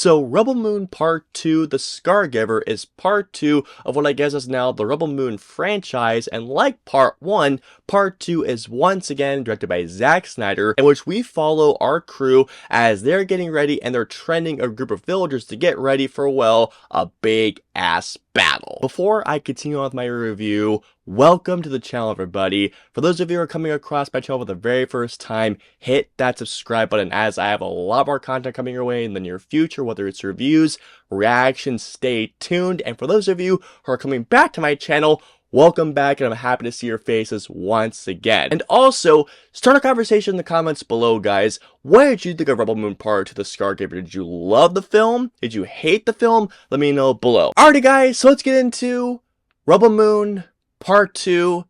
So Rebel Moon Part 2, The SCARGIVER, is Part 2 of what I guess is now the Rebel Moon franchise, and like Part 1, Part 2 is once again directed by Zack Snyder, in which we follow our crew as they're getting ready and they're training a group of villagers to get ready for, well, a big-ass battle. Before I continue on with my review, welcome to the channel, everybody. For those of you who are coming across my channel for the very first time, hit that subscribe button as I have a lot more content coming your way in the near future, whether it's reviews, reactions. Stay tuned. And for those of you who are coming back to my channel, welcome back, and I'm happy to see your faces once again. And also, start a conversation in the comments below, guys. What did you think of Rebel Moon Part 2, The SCARGIVER? Did you love the film? Did you hate the film? Let me know below. Alrighty, guys, so let's get into Rebel Moon Part 2,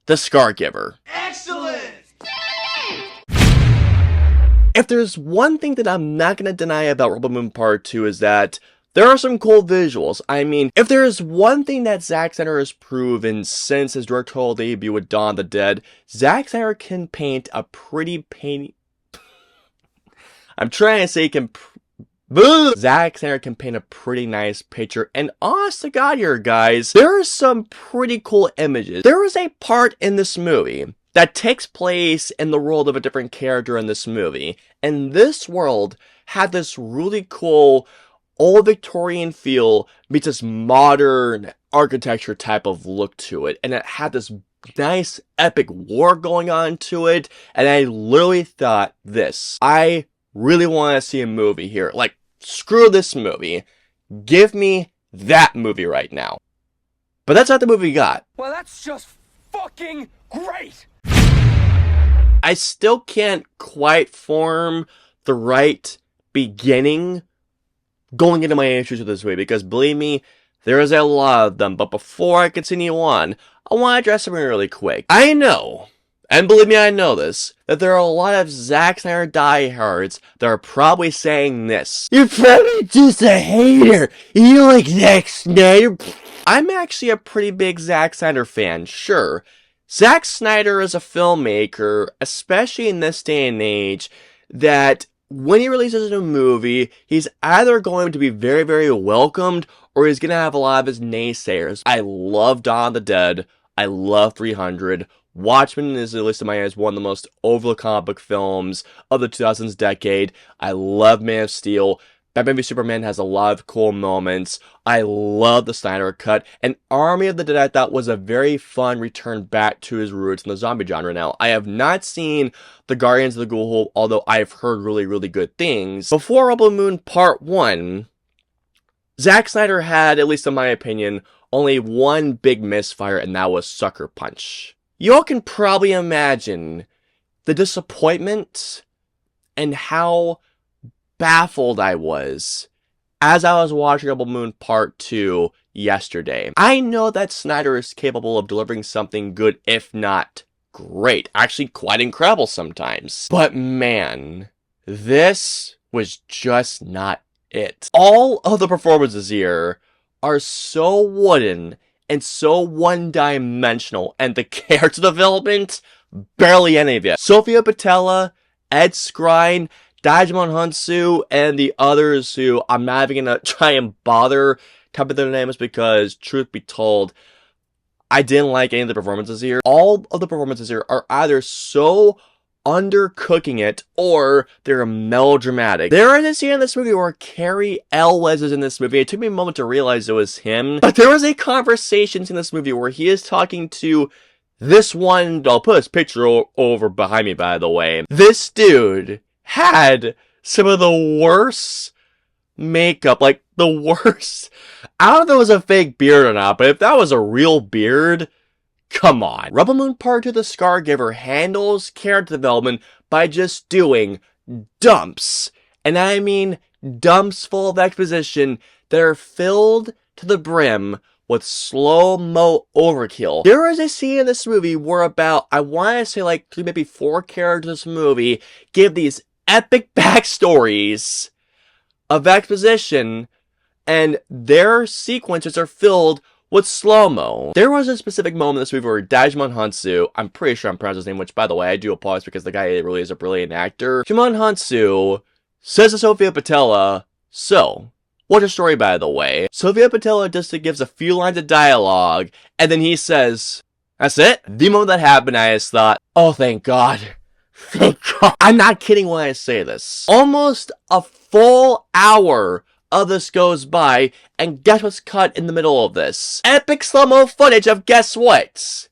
The SCARGIVER. Excellent! If there's one thing that I'm not going to deny about Rebel Moon Part 2 is that there are some cool visuals. I mean, if there is one thing that Zack Snyder has proven since his directorial debut with Dawn of the Dead, Zack Snyder can paint a pretty I'm trying to say Zack Snyder can paint a pretty nice picture, and honest to God here, guys, there are some pretty cool images. There is a part in this movie that takes place in the world of a different character in this movie, and this world had this really cool old Victorian feel meets this modern architecture type of look to it, and it had this nice epic war going on to it, and I literally thought this. I really want to see a movie here. Like, screw this movie. Give me that movie right now. But that's not the movie we got. Well, that's just fucking great! I still can't quite form the right beginning going into my issues with this movie, because believe me, there is a lot of them. But before I continue on, I want to address something really quick. I know, and believe me, I know this, that there are a lot of Zack Snyder diehards that are probably saying this: "You're probably just a hater. You like Zack Snyder." I'm actually a pretty big Zack Snyder fan, sure. Zack Snyder is a filmmaker, especially in this day and age, that when he releases a movie, he's either going to be very, very welcomed, or he's going to have a lot of his naysayers. I love Dawn of the Dead. I love 300. Watchmen is, at least in my eyes, one of the most overlooked comic book films of the 2000s decade. I love Man of Steel. Batman v Superman has a lot of cool moments. I love the Snyder Cut. And Army of the Dead, I thought, was a very fun return back to his roots in the zombie genre. Now, I have not seen The Guardians of the Ghoul Hole, although I've heard really, really good things. Before Rebel Moon Part 1, Zack Snyder had, at least in my opinion, only one big misfire, and that was Sucker Punch. Y'all can probably imagine the disappointment and how baffled I was as I was watching Rebel Moon Part 2 yesterday. I know that Snyder is capable of delivering something good, if not great. Actually, quite incredible sometimes. But man, this was just not it. All of the performances here are so wooden and so one-dimensional, and the character development, barely any of it. Sofia Boutella, Ed Skrein, Dajimon Hounsou, and the others who I'm not even gonna try and bother typing their names, because, truth be told, I didn't like any of the performances here. All of the performances here are either so undercooking it, or they're melodramatic. There is a scene in this movie where Cary Elwes is in this movie. It took me a moment to realize it was him, but there was a conversation in this movie where he is talking to this one. I'll put his picture over behind me, by the way. This dude had some of the worst makeup, like the worst. I don't know if it was a fake beard or not, but if that was a real beard, come on. Rebel Moon Part 2, The SCARGIVER handles character development by just doing dumps. And I mean dumps full of exposition that are filled to the brim with slow-mo overkill. There is a scene in this movie where about, I want to say like 3, maybe 4 characters in this movie give these epic backstories of exposition, and their sequences are filled with slow-mo. There was a specific moment in this movie where Dajimon Hounsou, I'm pretty sure I'm pronouncing his name, which, by the way, I do apologize because the guy really is a brilliant actor. Dajimon Hounsou says to Sofia Boutella, So, what a story, by the way. Sylvia Patella just gives a few lines of dialogue, and then he says, "That's it?" The moment that happened, I just thought, oh, thank God. Thank God. I'm not kidding when I say this. Almost a full hour of this goes by, and guess what's cut in the middle of this? Epic slow-mo footage of guess what?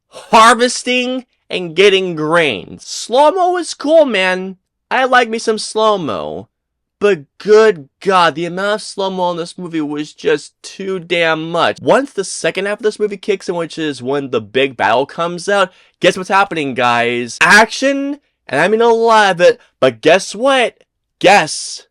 Harvesting and getting grain. Slow-mo is cool, man. I like me some slow-mo. But good God, the amount of slow-mo in this movie was just too damn much. Once the second half of this movie kicks in, which is when the big battle comes out, guess what's happening, guys? Action, and I mean a lot of it, but guess what? Guess.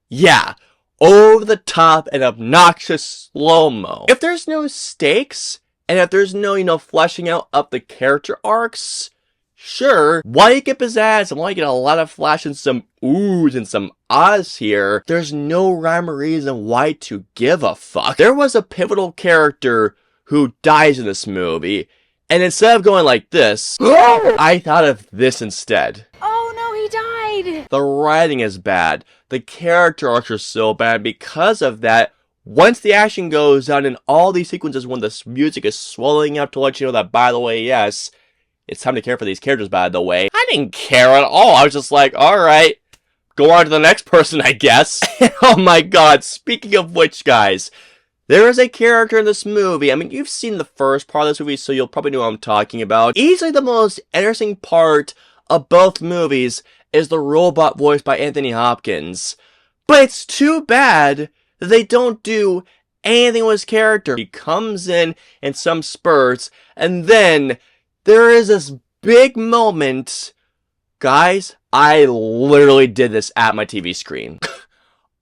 Yeah, over the top and obnoxious slow-mo. If there's no stakes, and if there's no, fleshing out of the character arcs, sure, why you get pizzazz and why you get a lot of flash and some oohs and some ahs here, there's no rhyme or reason why to give a fuck. There was a pivotal character who dies in this movie, and instead of going like this, I thought of this instead. Oh no, he died! The writing is bad. The character arcs are so bad. Because of that, once the action goes on in all these sequences when the music is swelling up to let you know that, by the way, yes, it's time to care for these characters, by the way. I didn't care at all. I was just like, alright, go on to the next person, I guess. Oh my God, speaking of which, guys, there is a character in this movie. I mean, you've seen the first part of this movie, so you'll probably know what I'm talking about. Easily the most interesting part of both movies is the robot voiced by Anthony Hopkins. But it's too bad that they don't do anything with his character. He comes in some spurts, and then there is this big moment. Guys, I literally did this at my TV screen.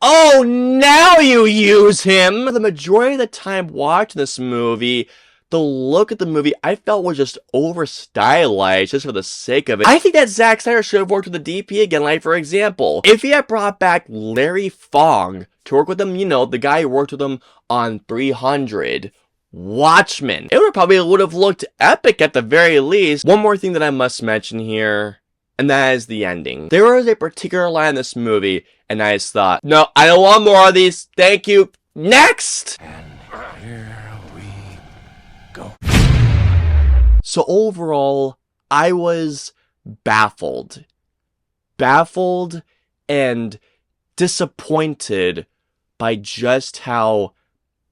Oh, now you use him! The majority of the time watching this movie, the look at the movie I felt was just over-stylized just for the sake of it. I think that Zack Snyder should have worked with the DP again, like for example, if he had brought back Larry Fong to work with him, the guy who worked with him on 300, Watchmen. It would have looked epic at the very least. One more thing that I must mention here, and that is the ending. There was a particular line in this movie, and I just thought, no, I don't want more of these. Thank you. Next! And here we go. So overall, I was baffled. Baffled and disappointed by just how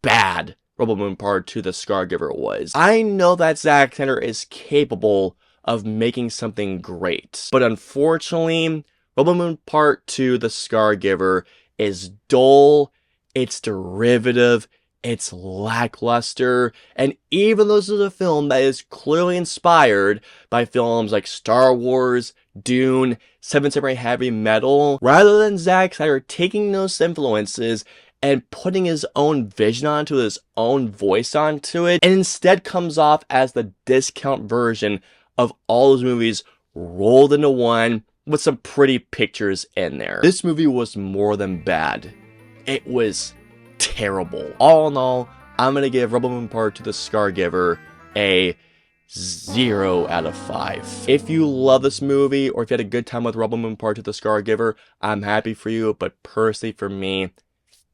bad Rebel Moon Part 2 The SCARGIVER was. I know that Zack Snyder is capable of making something great, but unfortunately, Rebel Moon Part 2 The SCARGIVER is dull, it's derivative, it's lackluster, and even though this is a film that is clearly inspired by films like Star Wars, Dune, Seven Samurai Heavy Metal, rather than Zack Snyder taking those influences and putting his own vision onto it, his own voice onto it, and instead comes off as the discount version of all those movies rolled into one with some pretty pictures in there. This movie was more than bad. It was terrible. All in all, I'm gonna give Rebel Moon Part 2 The SCARGIVER a 0 out of 5. If you love this movie, or if you had a good time with Rebel Moon Part 2 The SCARGIVER, I'm happy for you, but personally for me,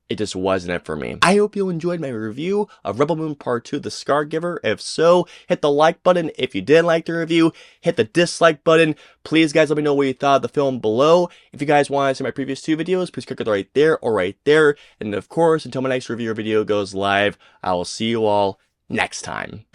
it just wasn't it for me. I hope you enjoyed my review of Rebel Moon Part 2 The SCARGIVER. If so, hit the like button. If you didn't like the review, hit the dislike button. Please, guys, let me know what you thought of the film below. If you guys want to see my previous 2 videos, please click it right there or right there. And of course, until my next review or video goes live, I will see you all next time.